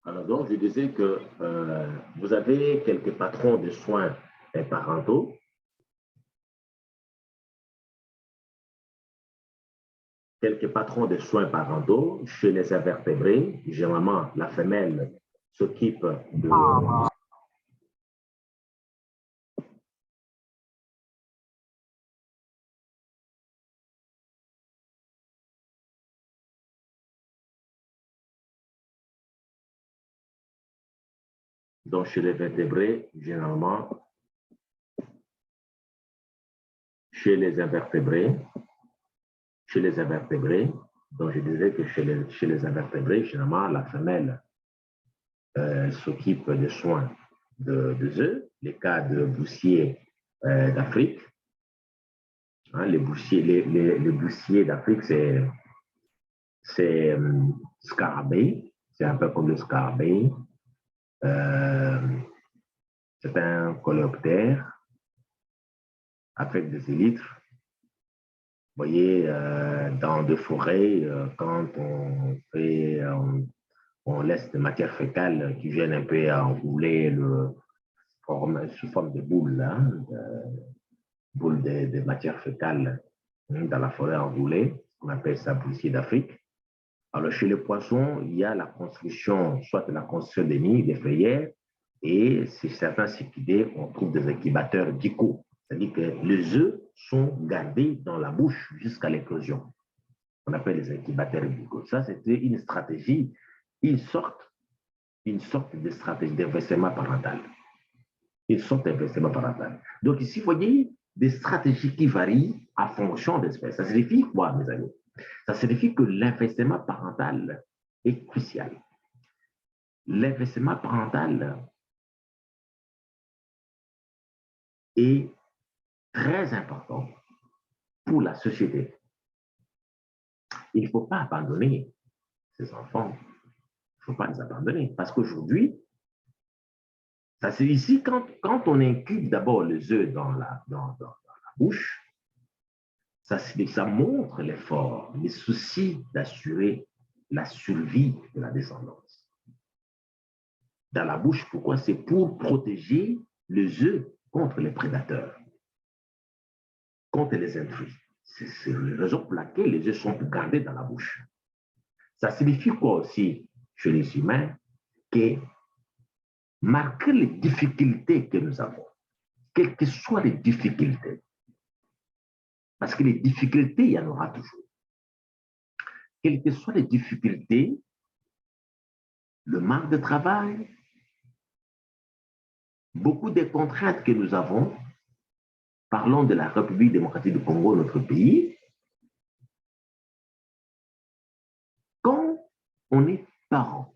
Alors donc, je disais que vous avez quelques patrons de soins parentaux. Quelques patrons de soins parentaux chez les invertébrés. Généralement, la femelle s'occupe de... Donc, chez les vertébrés, généralement, chez les invertébrés, donc je disais que chez les invertébrés, généralement, la femelle s'occupe des soins des œufs, les cas de boussiers d'Afrique. Hein, les boussiers d'Afrique, c'est scarabée, c'est un peu comme le scarabée. C'est un coléoptère avec des élytres. Vous voyez, dans des forêts, quand on laisse des matières fécales qui viennent un peu enrouler sous forme de boule, hein, boule de matière fécale dans la forêt enroulée, on appelle ça boussier d'Afrique. Alors, chez les poissons, il y a la construction, soit la construction des nids, des feuillères, et chez certains cyclidés, on trouve des incubateurs dicaux. C'est-à-dire que les œufs sont gardés dans la bouche jusqu'à l'éclosion. On appelle les incubateurs dicaux. Ça, c'était une stratégie, une sorte de stratégie d'investissement parental. Une sorte d'investissement parental. Donc ici, vous voyez des stratégies qui varient en fonction des espèces. Ça signifie quoi, mes amis? Ça signifie que l'investissement parental est crucial. L'investissement parental est très important pour la société. Il ne faut pas abandonner ces enfants. Il ne faut pas les abandonner. Parce qu'aujourd'hui, ça c'est ici, quand on incube d'abord les œufs dans la bouche, ça montre l'effort, les soucis d'assurer la survie de la descendance. Dans la bouche, pourquoi? C'est pour protéger les œufs contre les prédateurs, contre les intrus. C'est la raison pour laquelle les œufs sont gardés dans la bouche. Ça signifie quoi aussi chez les humains? Que malgré les difficultés que nous avons, quelles que soient les difficultés, parce que les difficultés, il y en aura toujours. Quelles que soient les difficultés, le manque de travail, beaucoup des contraintes que nous avons, parlons de la République démocratique du Congo, notre pays, quand on est parent,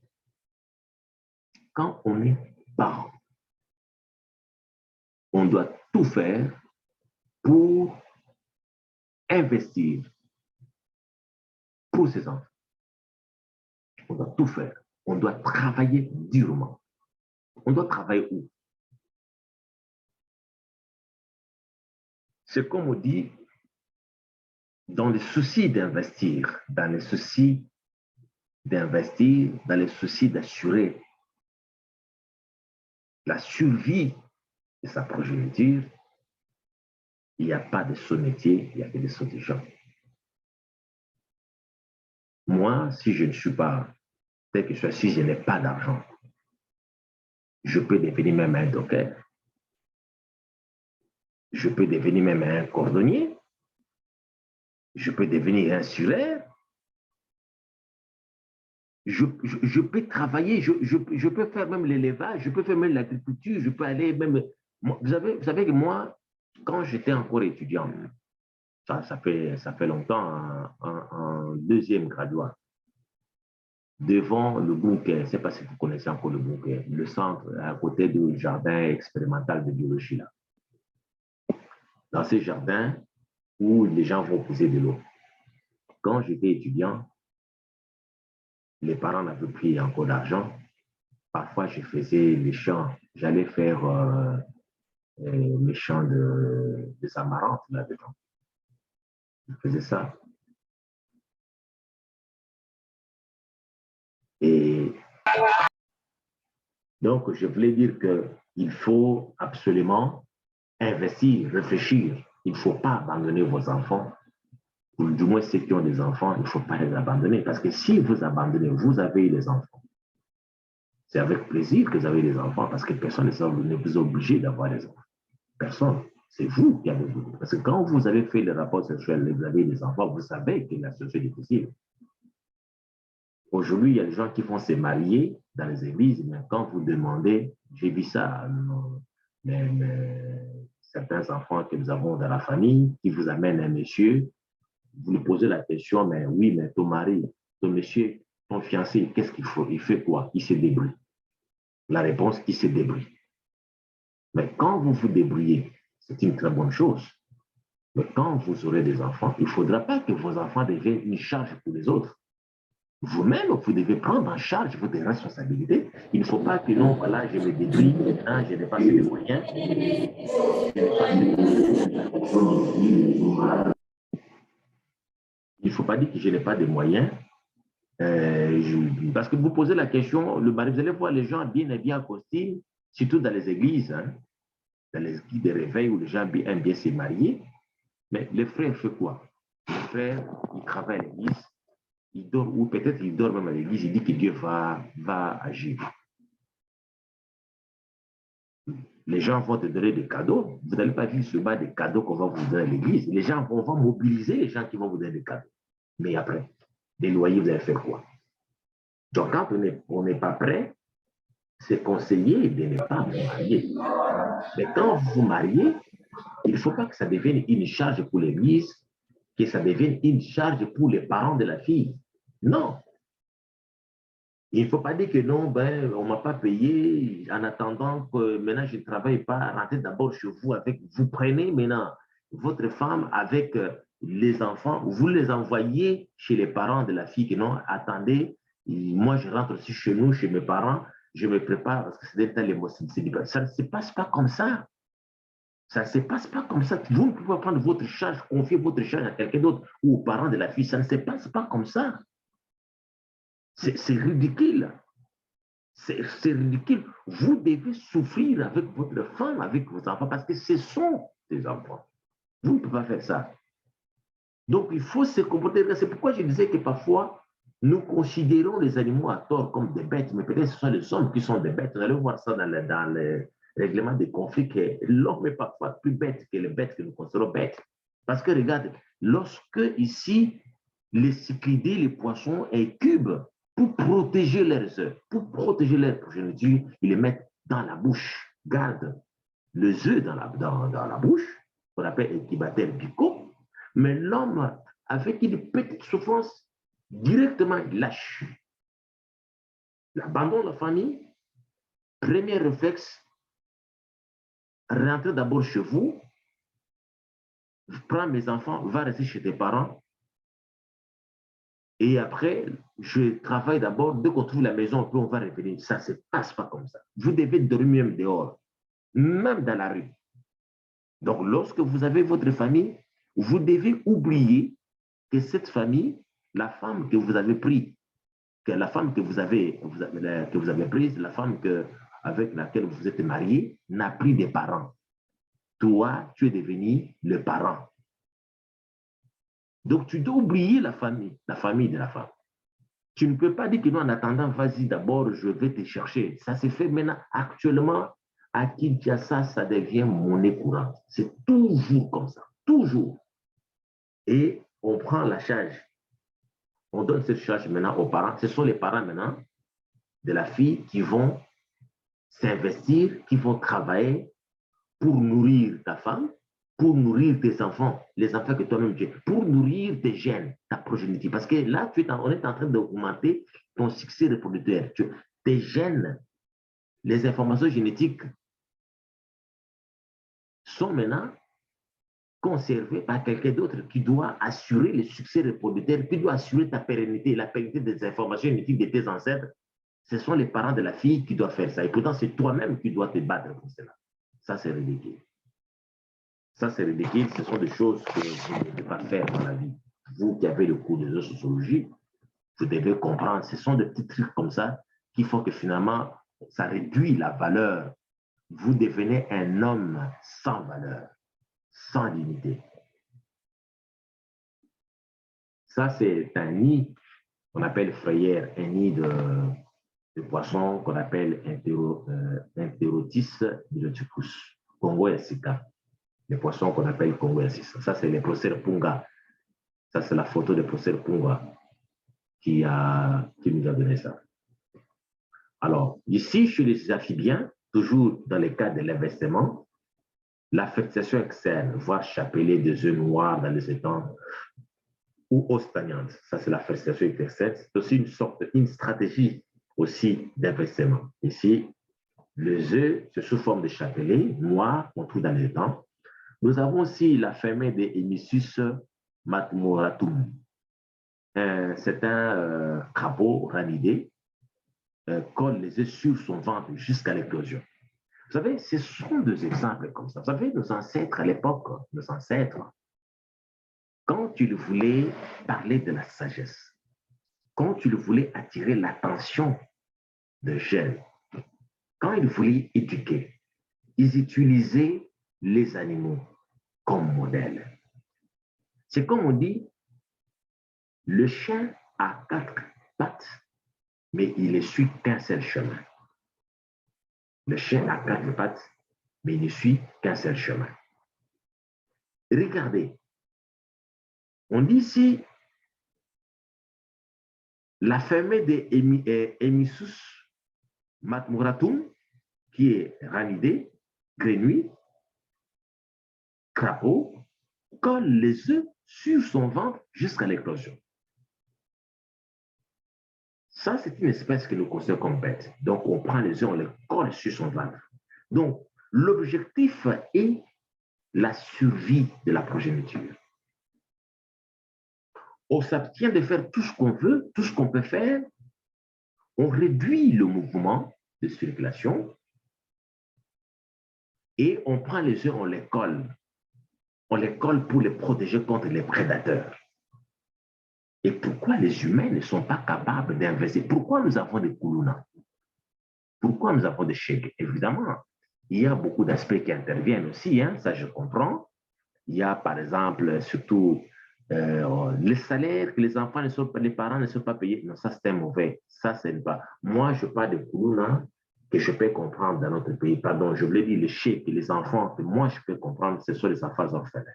on doit tout faire pour investir pour ses enfants. On doit tout faire. On doit travailler durement. On doit travailler où? C'est comme on dit, dans les soucis d'investir, dans les soucis d'assurer la survie de sa progéniture, il n'y a pas de sot-métier, il n'y a que des sots-gens. Moi, si je ne suis pas, tel que je sois, si je n'ai pas d'argent, je peux devenir même un docker. Je peux devenir même un cordonnier. Je peux devenir un suraire. Je peux travailler, je peux faire même l'élevage, je peux faire même l'agriculture, je peux aller même... Vous savez que moi, quand j'étais encore étudiant, ça fait longtemps, en deuxième graduat, devant le Bunker, je ne sais pas si vous connaissez encore le Bunker, le centre à côté du jardin expérimental de biologie là. Dans ces jardins où les gens vont poser de l'eau. Quand j'étais étudiant, les parents n'avaient pris encore d'argent. Parfois, je faisais les champs. J'allais faire les champs de amarantes là-dedans. Je faisais ça. Et Donc, je voulais dire qu'il faut absolument investir, réfléchir. Il ne faut pas abandonner vos enfants. Ou du moins ceux qui ont des enfants, il ne faut pas les abandonner. Parce que si vous abandonnez, vous avez les enfants. C'est avec plaisir que vous avez des enfants parce que personne ne vous oblige d'avoir des enfants. Personne. C'est vous qui avez voulu. Parce que quand vous avez fait le rapport sexuel et vous avez des enfants, vous savez que la situation est difficile. Aujourd'hui, il y a des gens qui vont se marier dans les églises, mais quand vous demandez, j'ai vu ça, certains enfants que nous avons dans la famille qui vous amènent un monsieur, vous lui posez la question, mais oui, mais ton mari, ton monsieur, ton fiancé, qu'est-ce qu'il faut? Il fait quoi? Il se débrouille. La réponse, il se débrouille. Mais quand vous vous débrouillez, c'est une très bonne chose. Mais quand vous aurez des enfants, il ne faudra pas que vos enfants deviennent une charge pour les autres. Vous-même, vous devez prendre en charge votre responsabilité. Il ne faut pas que non, voilà, je me débrouille, maintenant, je n'ai pas assez de moyens. Il ne faut pas dire que je n'ai pas de moyens. Parce que vous posez la question, vous allez voir les gens bien en costume, surtout dans les églises, hein, dans les églises de réveil où les gens aiment bien se marier. Mais le frère fait quoi? Le frère, il travaille à l'église, il dort, ou peut-être il dort même à l'église, il dit que Dieu va agir. Les gens vont te donner des cadeaux. Vous n'allez pas vivre sur bas des cadeaux qu'on va vous donner à l'église. Les gens vont mobiliser les gens qui vont vous donner des cadeaux. Mais après, des loyers, vous allez faire quoi? Donc, quand on n'est pas prêt, c'est conseillé de ne pas vous marier. Mais quand vous vous mariez, il ne faut pas que ça devienne une charge pour l'église, que ça devienne une charge pour les parents de la fille. Non. Il ne faut pas dire que non, ben, on ne m'a pas payé en attendant que maintenant je ne travaille pas. Rentrez d'abord chez vous avec, vous prenez maintenant votre femme avec les enfants, vous les envoyez chez les parents de la fille que non, attendez, moi je rentre aussi chez nous, chez mes parents, je me prépare parce que c'est des telles émotions. Ça ne se passe pas comme ça. Ça ne se passe pas comme ça. Vous ne pouvez pas prendre votre charge, confier votre charge à quelqu'un d'autre ou aux parents de la fille. Ça ne se passe pas comme ça. C'est ridicule. C'est ridicule. Vous devez souffrir avec votre femme, avec vos enfants, parce que ce sont des enfants. Vous ne pouvez pas faire ça. Donc, il faut se comporter. C'est pourquoi je disais que parfois, nous considérons les animaux à tort comme des bêtes, mais peut-être ce sont les hommes qui sont des bêtes. Vous allez voir ça dans le règlement des conflits, que l'homme est parfois plus bête que les bêtes que nous considérons bêtes. Parce que regarde, lorsque ici, les cyclidés, les poissons incubent pour protéger leurs œufs, pour protéger leur progéniture, ils les mettent dans la bouche. Garde les œufs dans la bouche, qu'on appelle incubateur buccaux, mais l'homme, avec une petite souffrance, directement il lâche. L'abandon de la famille, premier réflexe, rentrez d'abord chez vous, prends mes enfants, va rester chez tes parents, et après, je travaille d'abord, dès qu'on trouve la maison, puis on va revenir. Ça ne se passe pas comme ça. Vous devez dormir même dehors, même dans la rue. Donc, lorsque vous avez votre famille, vous devez oublier que cette famille, la femme que vous avez prise, que la femme que vous avez prise, la femme avec laquelle vous êtes marié, n'a pris des parents. Toi, tu es devenu le parent. Donc, tu dois oublier la famille de la femme. Tu ne peux pas dire que non, en attendant, vas-y d'abord, je vais te chercher. Ça se fait maintenant, actuellement, à Kinshasa, ça devient monnaie courante. C'est toujours comme ça, toujours. Et on prend la charge. On donne cette charge maintenant aux parents. Ce sont les parents maintenant de la fille qui vont s'investir, qui vont travailler pour nourrir ta femme, pour nourrir tes enfants, les enfants que toi-même tu as, pour nourrir tes gènes, ta progéniture. Parce que là, on est en train d'augmenter ton succès reproducteur. Tes gènes, les informations génétiques sont maintenant conservées par quelqu'un d'autre qui doit assurer le succès reproducteur, qui doit assurer ta pérennité, la pérennité des informations génétiques de tes ancêtres. Ce sont les parents de la fille qui doivent faire ça. Et pourtant, c'est toi-même qui dois te battre pour cela. Ça, c'est ridicule. Ça, c'est ridicule. Ce sont des choses que vous ne devez pas faire dans la vie. Vous qui avez le cours de sociologie, vous devez comprendre. Ce sont des petits trucs comme ça qui font que finalement, ça réduit la valeur. Vous devenez un homme sans valeur, sans dignité. Ça, c'est un nid qu'on appelle frayère, un nid de poissons qu'on appelle Enterotis niloticus, Congo Sika. Les poissons qu'on appelle Congo Sika. Ça, c'est les procès Punga. Ça, c'est la photo de procès Punga qui nous a donné ça. Alors, ici, chez les amphibiens, toujours dans le cas de l'investissement, la fertilisation externe, voire chapelet des œufs noirs dans les étangs ou eau stagnante, ça c'est la fertilisation externe, c'est aussi une stratégie aussi d'investissement. Ici, les œufs, c'est sous forme de chapelet noir qu'on trouve dans les étangs. Nous avons aussi la femelle de Hemisus matmoratum. C'est un crapaud ranidé, colle les œufs sur son ventre jusqu'à l'éclosion. Vous savez, ce sont deux exemples comme ça. Vous savez, nos ancêtres à l'époque, nos ancêtres, quand ils voulaient parler de la sagesse, quand ils voulaient attirer l'attention des jeunes, quand ils voulaient éduquer, ils utilisaient les animaux comme modèle. C'est comme on dit, le chien a 4 pattes, mais il ne suit qu'un seul chemin. Le chien a 4 pattes, mais il ne suit qu'un seul chemin. Regardez, on dit ici, la femelle de Hemisus matmoratum, qui est ranidé, grenouille, crapaud, colle les œufs sur son ventre jusqu'à l'éclosion. Ça, c'est une espèce que nous considérons comme bête. Donc, on prend les œufs, on les colle sur son ventre. Donc, l'objectif est la survie de la progéniture. On s'abstient de faire tout ce qu'on veut, tout ce qu'on peut faire. On réduit le mouvement de circulation et on prend les œufs, on les colle. On les colle pour les protéger contre les prédateurs. Et pourquoi les humains ne sont pas capables d'investir? Pourquoi nous avons des koulounas? Pourquoi nous avons des chèques? Évidemment, il y a beaucoup d'aspects qui interviennent aussi, hein, ça je comprends. Il y a par exemple surtout les salaires que les enfants les parents ne sont pas payés. Non, ça c'est mauvais. Ça c'est pas. Moi, je parle de koulouna que je peux comprendre dans notre pays. Pardon, je voulais dire les chèques et les enfants que moi je peux comprendre, ce sont les enfants orphelins.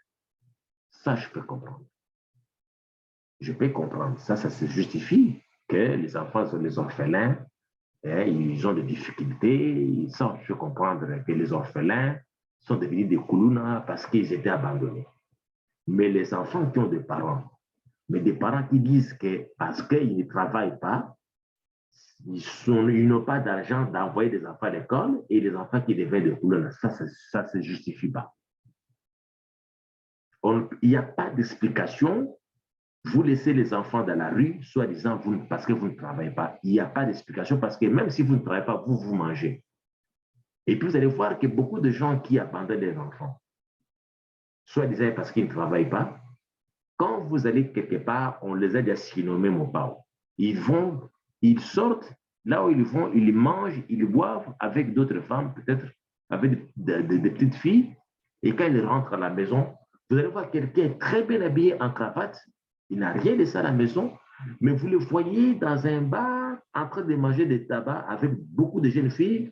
Ça, je peux comprendre. Je peux comprendre. Ça se justifie que les enfants sont les orphelins, hein, ils ont des difficultés. Ça, je peux comprendre que les orphelins sont devenus des koulounas parce qu'ils étaient abandonnés. Mais les enfants qui ont des parents, mais des parents qui disent que parce qu'ils ne travaillent pas, ils n'ont pas d'argent d'envoyer des enfants à l'école et les enfants qui deviennent des koulounas, ça ne se justifie pas. Il n'y a pas d'explication. Vous laissez les enfants dans la rue, soi-disant parce que vous ne travaillez pas. Il n'y a pas d'explication parce que même si vous ne travaillez pas, vous mangez. Et puis vous allez voir que beaucoup de gens qui abandonnent les enfants, soi-disant parce qu'ils ne travaillent pas, quand vous allez quelque part, on les a déjà surnommés Mopao. Ils sortent, là où ils vont, ils mangent, ils boivent avec d'autres femmes, peut-être avec des petites filles. Et quand ils rentrent à la maison, vous allez voir quelqu'un très bien habillé en cravate. Il n'a rien de ça à la maison, mais vous le voyez dans un bar en train de manger des tabacs avec beaucoup de jeunes filles.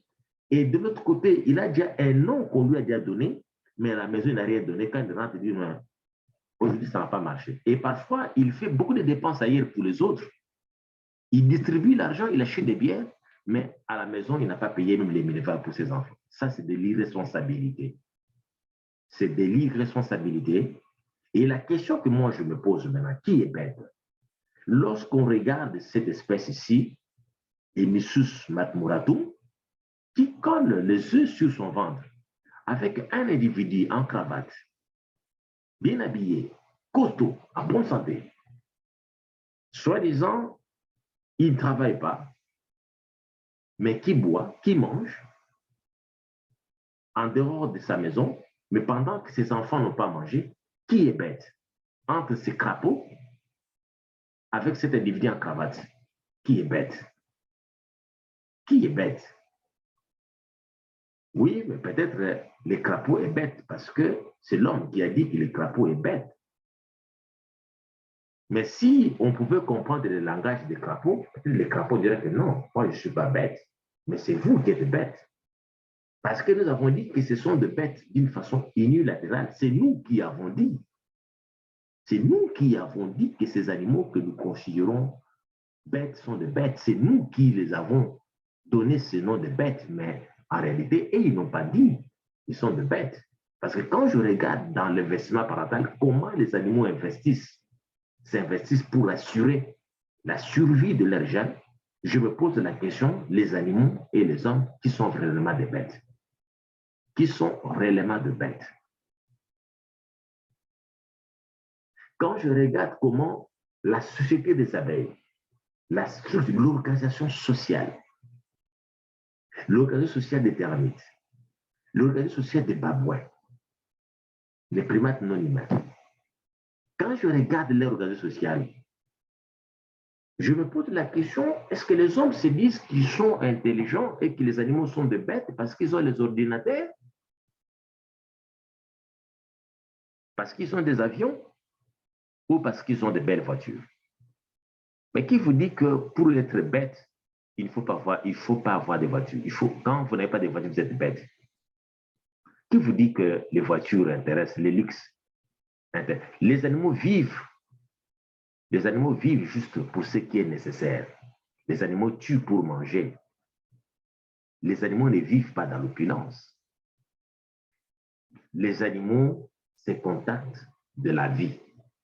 Et de l'autre côté, il a déjà un nom qu'on lui a déjà donné, mais à la maison, il n'a rien donné. Quand il rentre, il dit non, aujourd'hui, ça ne va pas marcher. Et parfois, il fait beaucoup de dépenses ailleurs pour les autres. Il distribue l'argent, il achète des bières, mais à la maison, il n'a pas payé même les minérales pour ses enfants. Ça, c'est de l'irresponsabilité. C'est de l'irresponsabilité. Et la question que moi, je me pose maintenant, qui est bête? Lorsqu'on regarde cette espèce ici, Hemisus matmoratum, qui colle les œufs sur son ventre, avec un individu en cravate, bien habillé, costaud, en bonne santé, soi-disant, il ne travaille pas, mais qui boit, qui mange, en dehors de sa maison, mais pendant que ses enfants n'ont pas mangé, qui est bête? Entre ces crapauds, avec cet individu en cravate, qui est bête? Qui est bête? Oui, mais peut-être le crapaud est bête parce que c'est l'homme qui a dit que le crapaud est bête. Mais si on pouvait comprendre le langage des crapauds, peut-être les crapauds diraient que non, moi je ne suis pas bête, mais c'est vous qui êtes bête. Parce que nous avons dit que ce sont des bêtes d'une façon unilatérale. C'est nous qui avons dit. C'est nous qui avons dit que ces animaux que nous considérons bêtes sont des bêtes. C'est nous qui les avons donné ce nom de bêtes, mais en réalité, ils n'ont pas dit qu'ils sont des bêtes. Parce que quand je regarde dans l'investissement parental, comment les animaux s'investissent pour assurer la survie de leurs jeunes, je me pose la question, les animaux et les hommes, qui sont réellement des bêtes? Qui sont réellement des bêtes? Quand je regarde comment la société des abeilles, l'organisation sociale des termites, l'organisation sociale des babouins, les primates non humains, quand je regarde leur organisation sociale, je me pose la question, est-ce que les hommes se disent qu'ils sont intelligents et que les animaux sont des bêtes parce qu'ils ont les ordinateurs, parce qu'ils ont des avions ou parce qu'ils ont de belles voitures? Mais qui vous dit que pour être bête, il ne faut pas avoir de voitures? Quand vous n'avez pas de voiture, vous êtes bête. Qui vous dit que les voitures intéressent, les luxes intéressent? Les animaux vivent juste pour ce qui est nécessaire. Les animaux tuent pour manger. Les animaux ne vivent pas dans l'opulence. Les animaux se contactent de la vie.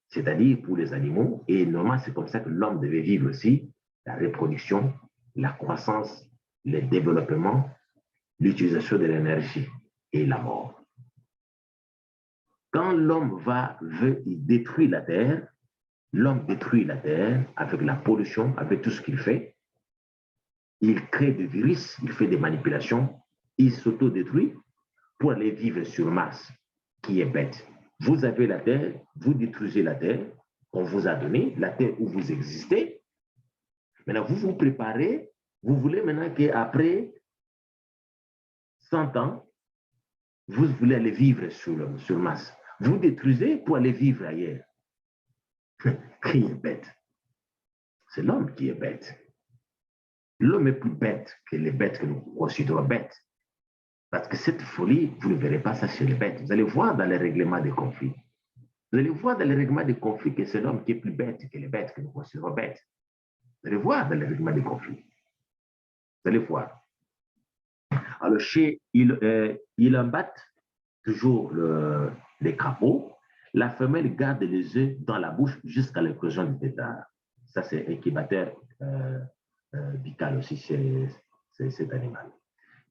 C'est-à-dire pour les animaux, et normalement c'est comme ça que l'homme devait vivre aussi, la reproduction, la croissance, le développement, l'utilisation de l'énergie et la mort. Quand l'homme veut détruire la terre, l'homme détruit la terre avec la pollution, avec tout ce qu'il fait. Il crée des virus, il fait des manipulations, il s'auto-détruit pour aller vivre sur Mars, qui est bête. Vous avez la terre, vous détruisez la terre qu'on vous a donnée, la terre où vous existez. Maintenant, vous vous préparez, vous voulez maintenant qu'après 100 ans, vous voulez aller vivre sur Mars. Vous détruisez pour aller vivre ailleurs. Qui est bête? C'est l'homme qui est bête. L'homme est plus bête que les bêtes que nous considérons bêtes. Parce que cette folie, vous ne verrez pas ça chez les bêtes. Vous allez voir dans les règlements des conflits. Vous allez voir dans les règlements des conflits que c'est l'homme qui est plus bête que les bêtes que nous considérons bêtes. Vous allez voir dans les règlements des conflits. Vous allez voir. Alors, il embatte toujours les crapauds. La femelle garde les œufs dans la bouche jusqu'à l'éclosion du tétard. Ça, c'est incubateur vital aussi, c'est cet animal.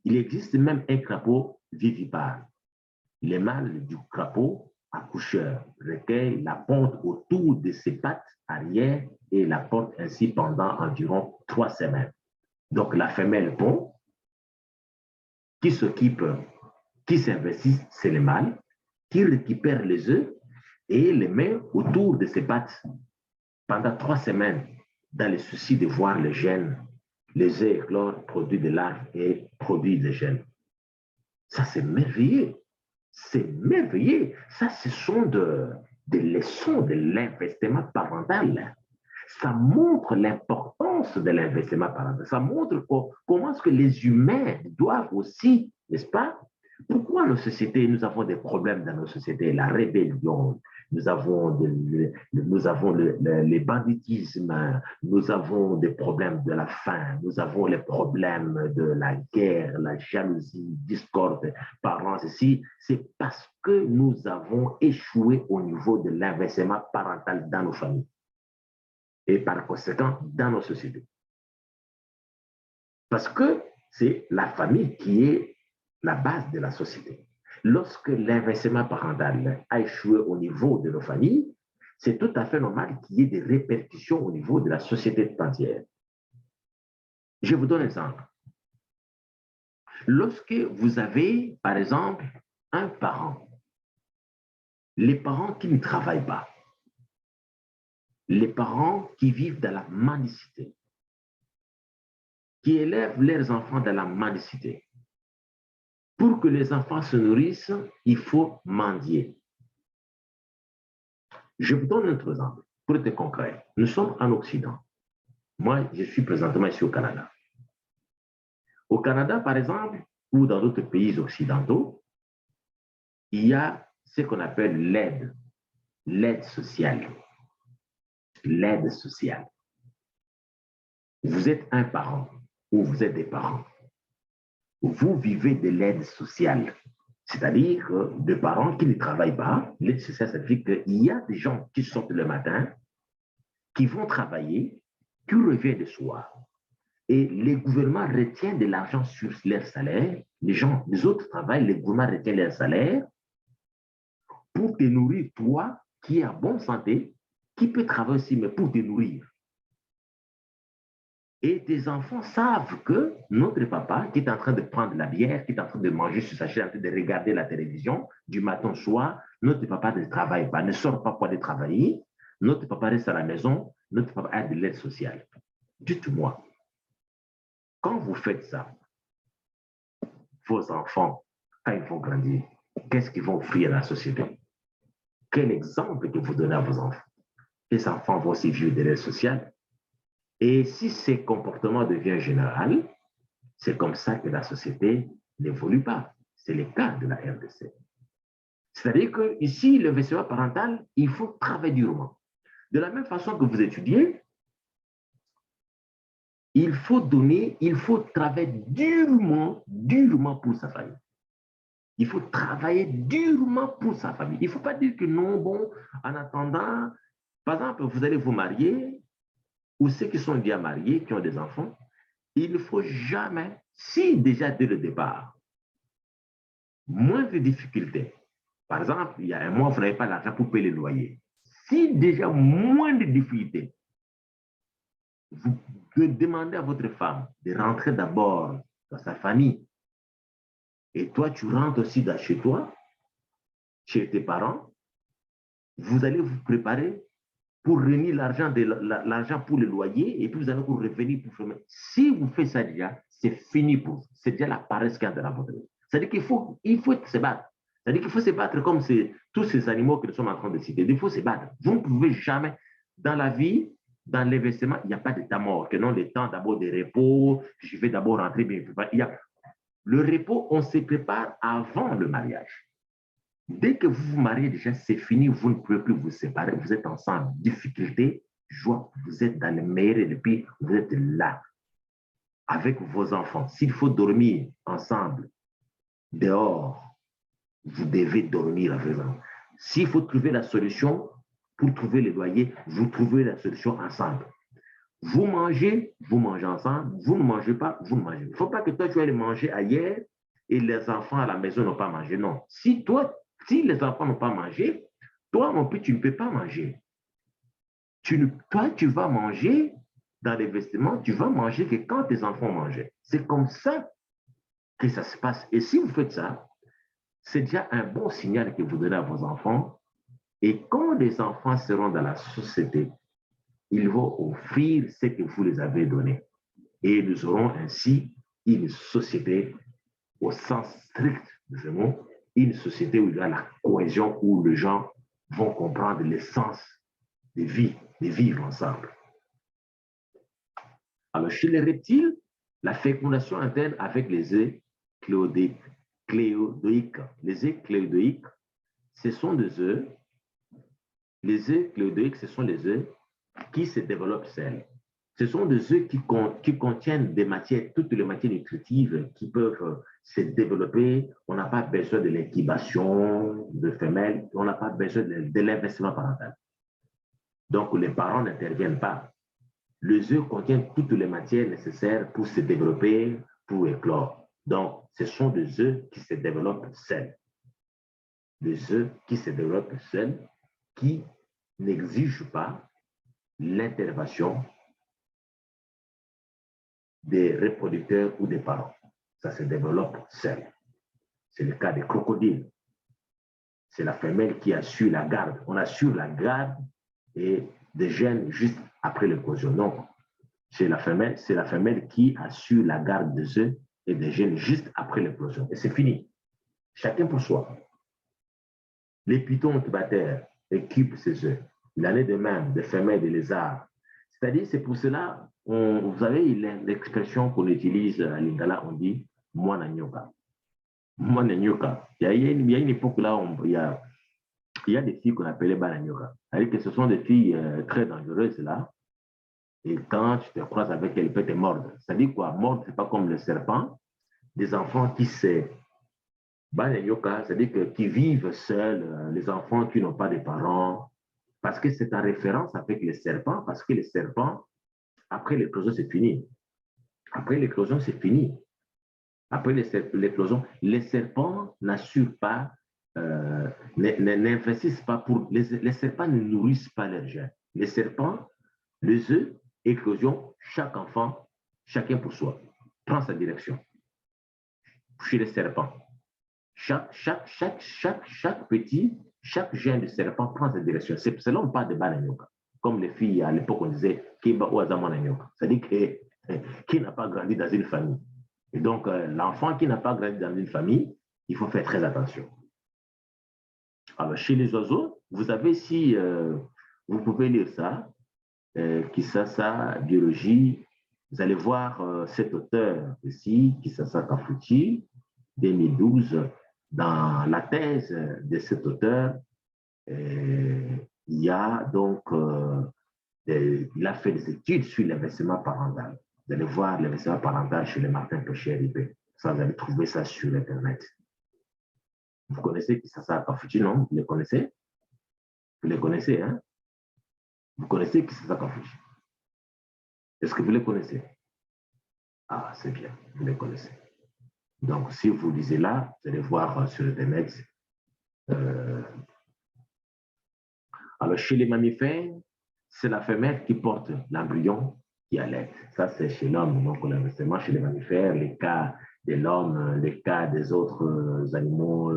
Il existe même un crapaud vivipare. Les mâles du crapaud accoucheur recueillent la ponte autour de ses pattes arrière et la portent ainsi pendant environ 3 semaines. Donc la femelle pond, qui s'occupe, qui s'investit, c'est le mâle, qui récupère les œufs et les met autour de ses pattes pendant 3 semaines dans le souci de voir les gènes, les œufs éclore, produisent des larves et produisent des gènes. Ça, c'est merveilleux. C'est merveilleux. Ça, ce sont des leçons de l'investissement parental. Ça montre l'importance de l'investissement parental. Ça montre comment est-ce que les humains doivent aussi, n'est-ce pas? Pourquoi nos sociétés, nous avons des problèmes dans nos sociétés, la rébellion, nous avons les banditismes, nous avons des problèmes de la faim, nous avons les problèmes de la guerre, la jalousie, discorde, parents, ceci, c'est parce que nous avons échoué au niveau de l'investissement parental dans nos familles et par conséquent dans nos sociétés. Parce que c'est la famille qui est la base de la société. Lorsque l'investissement parental a échoué au niveau de nos familles, c'est tout à fait normal qu'il y ait des répercussions au niveau de la société tout entière. Je vous donne un exemple. Lorsque vous avez, par exemple, un parent, les parents qui ne travaillent pas, les parents qui vivent dans la mendicité, qui élèvent leurs enfants dans la mendicité, Pour que les enfants se nourrissent, il faut mendier. Je vous donne un autre exemple, pour être concret. Nous sommes en Occident. Moi, je suis présentement ici au Canada. Au Canada, par exemple, ou dans d'autres pays occidentaux, il y a ce qu'on appelle l'aide sociale. L'aide sociale. Vous êtes un parent ou vous êtes des parents. Vous vivez de l'aide sociale. C'est-à-dire de parents qui ne travaillent pas. L'aide sociale, ça veut dire qu'il y a des gens qui sortent le matin, qui vont travailler, qui reviennent le soir. Et les gouvernements retiennent de l'argent sur leur salaire. Les autres travaillent, les gouvernements retiennent leur salaire pour te nourrir, toi, qui es en bonne santé, qui peut travailler aussi, mais pour te nourrir. Et tes enfants savent que notre papa, qui est en train de prendre la bière, qui est en train de manger sur sa chaise, en train de regarder la télévision du matin au soir, notre papa ne travaille pas, ne sort pas pour aller travailler. Notre papa reste à la maison, notre papa a de l'aide sociale. Dites-moi, quand vous faites ça, vos enfants, quand ils vont grandir, qu'est-ce qu'ils vont offrir à la société? Quel exemple que vous donnez à vos enfants? Les enfants vont aussi vivre de l'aide sociale. Et si ces comportements deviennent généraux, c'est comme ça que la société n'évolue pas. C'est le cas de la RDC. C'est-à-dire qu'ici, l'investissement parental, il faut travailler durement. De la même façon que vous étudiez, il faut travailler durement pour sa famille. Il faut travailler durement pour sa famille. Il ne faut pas dire que non, bon, en attendant, par exemple, vous allez vous marier, ou ceux qui sont déjà mariés, qui ont des enfants, il ne faut jamais, si déjà dès le départ, moins de difficultés. Par exemple, il y a un mois, vous n'avez pas l'argent pour payer le loyer. Si déjà moins de difficultés, vous demandez à votre femme de rentrer d'abord dans sa famille, et toi, tu rentres aussi dans chez toi, chez tes parents, vous allez vous préparer pour réunir l'argent pour le loyer, et puis vous allez vous revenir pour faire. Si vous faites ça déjà, c'est fini pour vous. C'est déjà la paresse qu'il y a dans votre vie. C'est-à-dire qu'il faut se battre. C'est-à-dire qu'il faut se battre comme tous ces animaux que nous sommes en train de citer. Il faut se battre. Vous ne pouvez jamais, dans la vie, dans l'investissement, il n'y a pas de temps mort. Que non, le temps d'abord de repos, je vais d'abord rentrer bien. Le repos, on se prépare avant le mariage. Dès que vous vous mariez, déjà, c'est fini, vous ne pouvez plus vous séparer, vous êtes ensemble. Difficulté, joie, vous êtes dans le meilleur et le pire, vous êtes là, avec vos enfants. S'il faut dormir ensemble, dehors, vous devez dormir avec eux. S'il faut trouver la solution pour trouver le loyer, vous trouvez la solution ensemble. Vous mangez ensemble, vous ne mangez pas, vous ne mangez. Il ne faut pas que toi, tu ailles manger ailleurs et les enfants à la maison n'ont pas mangé. Non. Si les enfants n'ont pas mangé, toi non plus, tu ne peux pas manger. Toi, tu vas manger dans les vêtements, tu vas manger que quand tes enfants mangent. C'est comme ça que ça se passe. Et si vous faites ça, c'est déjà un bon signal que vous donnez à vos enfants. Et quand les enfants seront dans la société, ils vont offrir ce que vous les avez donné. Et nous aurons ainsi une société au sens strict de ce mot, une société où il y a la cohésion, où les gens vont comprendre l'essence de vie, de vivre ensemble. Alors, chez les reptiles, la fécondation interne avec les œufs cléodoïques. Les œufs cléodoïques, ce sont des œufs. Les œufs cléodoïques, ce sont les œufs qui se développent seuls. Ce sont des œufs qui contiennent des matières, toutes les matières nutritives qui peuvent se développer. On n'a pas besoin de l'incubation de femelles, on n'a pas besoin de l'investissement parental. Donc, les parents n'interviennent pas. Les œufs contiennent toutes les matières nécessaires pour se développer, pour éclore. Donc, ce sont des œufs qui se développent seuls. Des œufs qui se développent seuls, qui n'exigent pas l'intervention des reproducteurs ou des parents. Ça se développe seul. C'est le cas des crocodiles. C'est la femelle qui assure la garde. On assure la garde et des jeunes juste après l'éclosion. Donc, c'est la femelle qui assure la garde des œufs et des gènes juste après l'éclosion. Et c'est fini. Chacun pour soi. Les pitons incubateurs équipent ses œufs. Il en est de même des femelles des lézards. C'est-à-dire, c'est pour cela, vous savez, l'expression qu'on utilise à Lingala, on dit « Mwana nyoka ». Mwana nyoka. Il y a une époque là, il y a des filles qu'on appelait Bana nyoka. C'est-à-dire que ce sont des filles très dangereuses là. Et quand tu te croises avec elle, elle peut te mordre. C'est-à-dire quoi? Mordre, c'est pas comme le serpent. Des enfants qui se Bana nyoka, c'est-à-dire qui vivent seuls, les enfants qui n'ont pas de parents, parce que c'est en référence avec les serpents, parce que les serpents, après l'éclosion, c'est fini. Après l'éclosion, c'est fini. Après l'éclosion, les serpents n'assurent pas, n'investissent pas pour. Les serpents ne nourrissent pas leurs jeunes. Les serpents, les œufs, éclosion, chaque enfant, chacun pour soi, prend sa direction. Chez les serpents, chaque petit, chaque jeune de serpent prend sa direction. C'est là on parle de Bananyoka. Comme les filles à l'époque, on disait Kiba Ouazamananyoka. C'est-à-dire qui n'a pas grandi dans une famille. Et donc, l'enfant qui n'a pas grandi dans une famille, il faut faire très attention. Alors, chez les oiseaux, vous avez ici, vous pouvez lire ça, Kisasa, biologie. Vous allez voir cet auteur ici, Kisasa Kafouti, 2012, dans la thèse de cet auteur, il y a donc, il a fait des études sur l'investissement parental. Vous allez voir l'investissement parental chez les Martin Pêcher-Ribé. Ça, vous allez trouver ça sur Internet. Vous connaissez Kisasa Kafouti, non? Vous les connaissez? Vous les connaissez, hein? Vous connaissez Kisasa Kafouti? Est-ce que vous les connaissez? Ah, c'est bien, vous les connaissez. Donc, si vous lisez là, vous allez voir sur Internet. Alors, chez les mammifères, c'est la femelle qui porte l'embryon qui allait. Ça, c'est chez l'homme. Donc, l'investissement chez les mammifères, les cas de l'homme, les cas des autres animaux,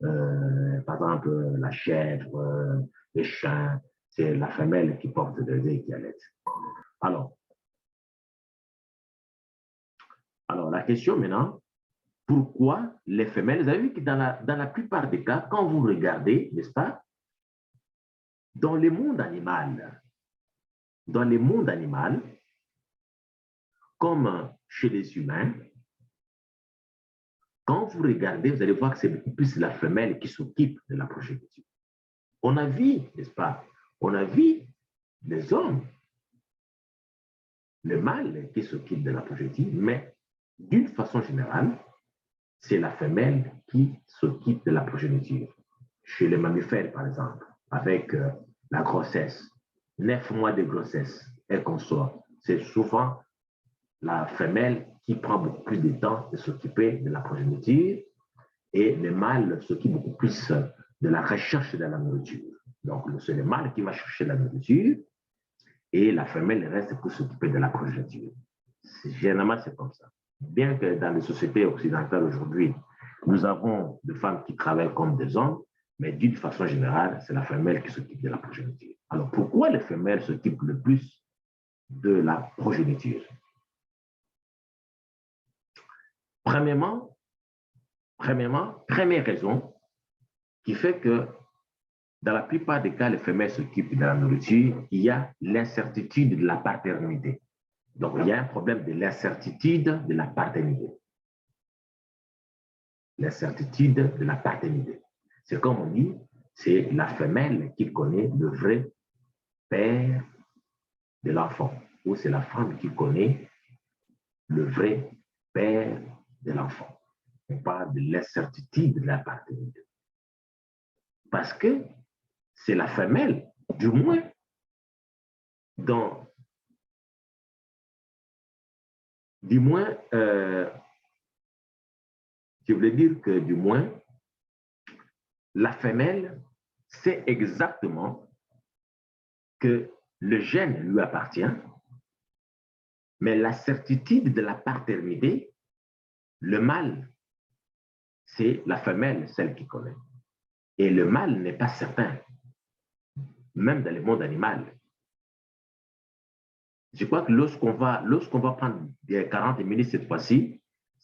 par exemple, la chèvre, les chiens, c'est la femelle qui porte le lait qui allait. Alors, la question maintenant, pourquoi les femelles, vous avez vu que dans la plupart des cas, quand vous regardez, n'est-ce pas, dans le monde animal, comme chez les humains, quand vous regardez, vous allez voir que c'est beaucoup plus la femelle qui s'occupe de la progéniture. On a vu, n'est-ce pas, on a vu les hommes, le mâle qui s'occupe de la progéniture, mais d'une façon générale, c'est la femelle qui s'occupe de la progéniture. Chez les mammifères, par exemple, avec la grossesse, 9 mois de grossesse, elle conçoit. C'est souvent la femelle qui prend beaucoup plus de temps de s'occuper de la progéniture et le mâle s'occupe beaucoup plus de la recherche de la nourriture. Donc, c'est le mâle qui va chercher la nourriture et la femelle reste pour s'occuper de la progéniture. Généralement, c'est comme ça. Bien que dans les sociétés occidentales aujourd'hui, nous avons des femmes qui travaillent comme des hommes, mais d'une façon générale, c'est la femelle qui s'occupe de la progéniture. Alors, pourquoi les femelles s'occupent le plus de la progéniture? Premièrement, première raison qui fait que dans la plupart des cas, les femelles s'occupent de la nourriture, il y a l'incertitude de la paternité. Donc, il y a un problème de l'incertitude de la paternité. L'incertitude de la paternité. C'est comme on dit, c'est la femelle qui connaît le vrai père de l'enfant, ou c'est la femme qui connaît le vrai père de l'enfant. On parle de l'incertitude de la paternité. Parce que c'est la femelle, du moins, je voulais dire que du moins, la femelle sait exactement que le gène lui appartient, mais la certitude de la paternité, le mâle, c'est la femelle, celle qui connaît. Et le mâle n'est pas certain, même dans le monde animal. Je crois que lorsqu'on va prendre 40 minutes cette fois-ci,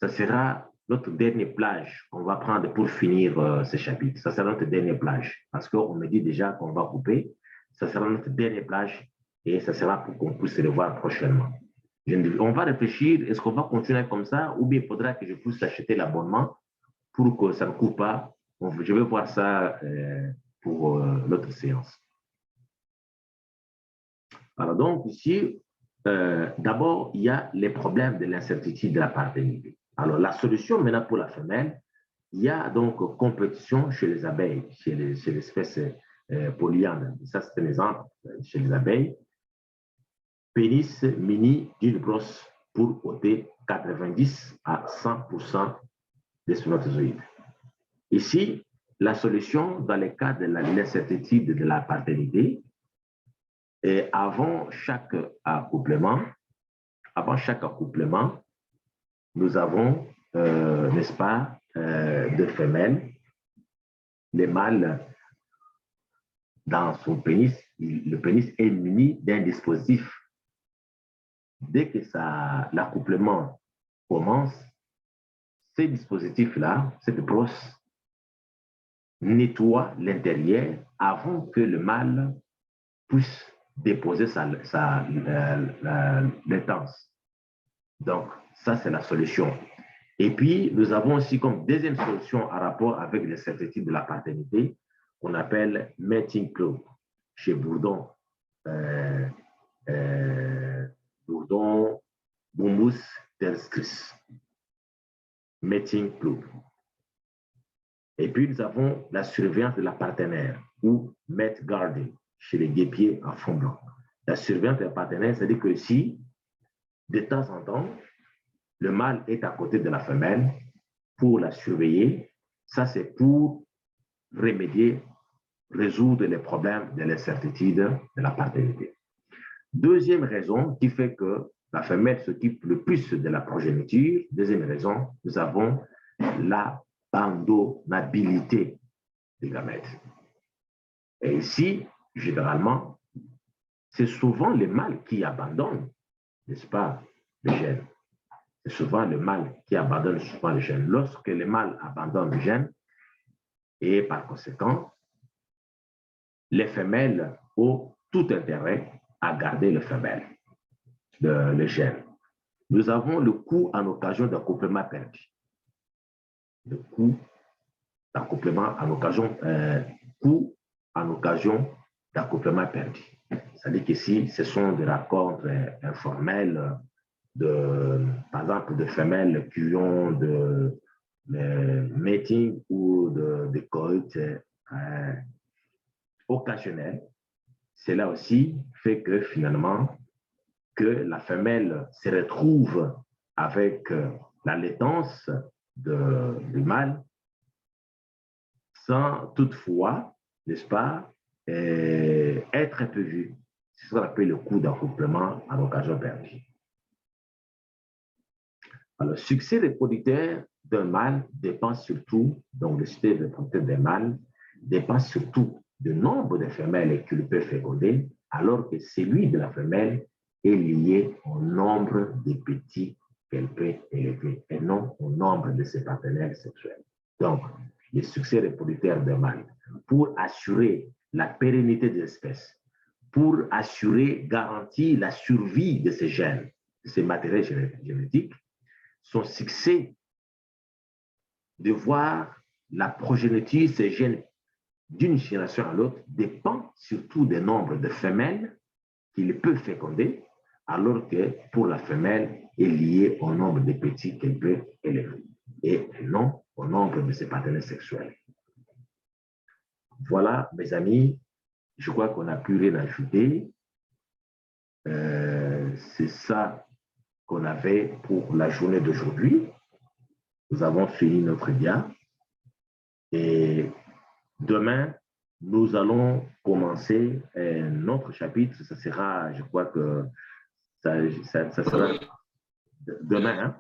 ça sera notre dernière plage qu'on va prendre pour finir ce chapitre. Ça sera notre dernière plage parce qu'on me dit déjà qu'on va couper. Ça sera notre dernière plage et ça sera pour qu'on puisse se revoir prochainement. On va réfléchir, est-ce qu'on va continuer comme ça ou bien il faudra que je puisse acheter l'abonnement pour que ça ne coupe pas. Je vais voir ça pour l'autre séance. Alors donc ici, d'abord, il y a les problèmes de l'incertitude de la paternité. Alors la solution maintenant pour la femelle, il y a donc compétition chez les abeilles, chez l'espèce polyandre. Ça, c'est un exemple chez les abeilles. Pénis mini d'une brosse pour ôter 90 à 100% des spermatozoïdes. Ici, la solution dans le cas de l'incertitude de la paternité, et avant chaque accouplement, nous avons, n'est-ce pas, de femelles. Les mâles, dans son pénis, le pénis est muni d'un dispositif. Dès que l'accouplement commence, ce dispositif-là, cette brosse, nettoie l'intérieur avant que le mâle puisse déposer l'étance. Donc, ça, c'est la solution. Et puis, nous avons aussi comme deuxième solution en rapport avec l'incertitude de la paternité, qu'on appelle mating club chez Bourdon. Bourdon, Bombus terstris. Mating club. Et puis, nous avons la surveillance de la partenaire ou mate guarding chez les guêpiers en fond blanc. La surveillance de la partenaire, c'est-à-dire que si, de temps en temps, le mâle est à côté de la femelle pour la surveiller, ça c'est pour remédier, résoudre les problèmes de l'incertitude de la paternité. Deuxième raison qui fait que la femelle s'occupe le plus de la progéniture, deuxième raison, nous avons l'abandonnabilité des gamètes. Et ici, généralement, c'est souvent le mâle qui abandonne, n'est-ce pas, le gène. C'est souvent le mâle qui abandonne souvent le gène. Lorsque le mâle abandonne le gène, et par conséquent, les femelles ont tout intérêt à garder le gène. Nous avons le coût en occasion d'accouplement perdu. Le coût d'accouplement en occasion, d'accouplement perdu. C'est-à-dire qu'ici, ce sont des rencontres informelles, par exemple, de femelles qui ont de mating ou de coït occasionnel. Cela aussi fait que finalement, que la femelle se retrouve avec la laitance du mâle sans toutefois, n'est-ce pas, être un peu vu. C'est ce qu'on appelle le coût d'accouplement à l'occasion perdue. Alors, le succès reproducteur d'un mâle dépend surtout, donc le succès reproducteur d'un mâle dépend surtout du nombre de femelles qu'il peut féconder, alors que celui de la femelle est lié au nombre de petits qu'elle peut élever et non au nombre de ses partenaires sexuels. Donc, le succès reproducteur d'un mâle, pour assurer la pérennité de l'espèce, pour garantir la survie de ces gènes, de ces matériels génétiques, son succès de voir la progéniture, ces gènes d'une génération à l'autre, dépend surtout du nombre de femelles qu'il peut féconder, alors que pour la femelle est lié au nombre de petits qu'elle peut élever et non au nombre de ses partenaires sexuels. Voilà, mes amis, je crois qu'on n'a plus rien à ajouter. C'est ça qu'on avait pour la journée d'aujourd'hui. Nous avons fini notre dia. Et demain, nous allons commencer un autre chapitre. Ça sera, je crois que ça sera demain.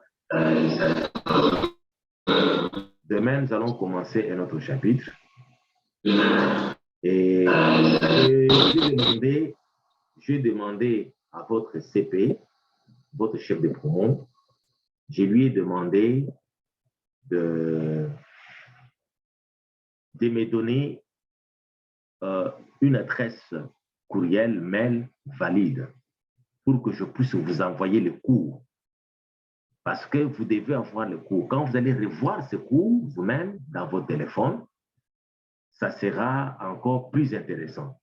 Demain, nous allons commencer un autre chapitre. Et j'ai demandé à votre CP, votre chef de promo, je lui ai demandé de me donner une adresse courriel, mail valide pour que je puisse vous envoyer le cours. Parce que vous devez avoir le cours. Quand vous allez revoir ce cours vous-même dans votre téléphone, ça sera encore plus intéressant.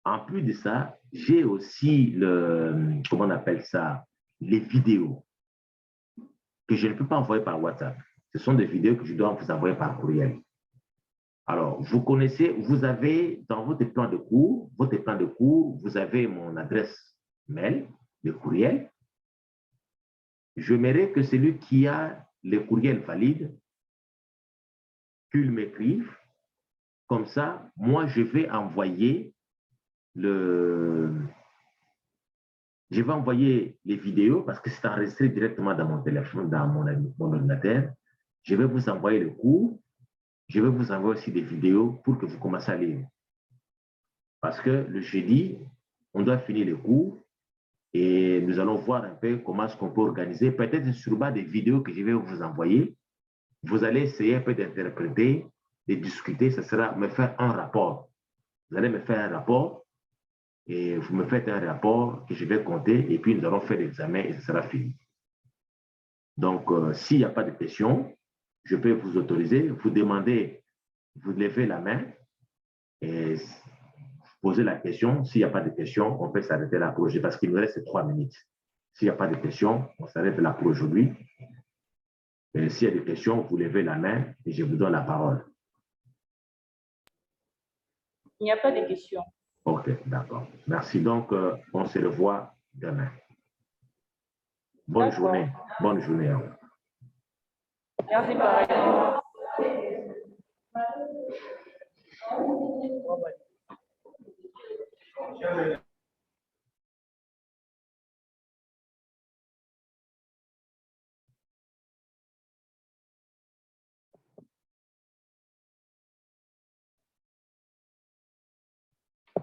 En plus de ça, j'ai aussi comment on appelle ça, les vidéos que je ne peux pas envoyer par WhatsApp. Ce sont des vidéos que je dois vous envoyer par courriel. Alors, vous connaissez, vous avez dans votre plan de cours, vous avez mon adresse mail, le courriel. J'aimerais que celui qui a le courriel valide, qu'il m'écrive. Comme ça, moi, je vais envoyer les vidéos parce que c'est enregistré directement dans mon téléphone, dans mon ordinateur. Je vais vous envoyer le cours. Je vais vous envoyer aussi des vidéos pour que vous commenciez à lire. Parce que le jeudi, on doit finir le cours et nous allons voir un peu comment est-ce qu'on peut organiser. Peut-être sur base des vidéos que je vais vous envoyer, vous allez essayer un peu d'interpréter, de discuter. Ce sera me faire un rapport. Vous allez me faire un rapport et vous me faites un rapport que je vais compter et puis nous allons faire l'examen et ce sera fini. Donc, s'il n'y a pas de questions, je peux vous autoriser, vous demander, vous levez la main et poser la question. S'il n'y a pas de questions, on peut s'arrêter là pour aujourd'hui parce qu'il nous reste 3 minutes. S'il n'y a pas de questions, on s'arrête là pour aujourd'hui. S'il y a des questions, vous levez la main et je vous donne la parole. Il n'y a pas de questions. OK, d'accord. Merci. Donc, on se revoit demain. Bonne journée. Bonne journée. Merci, pareil.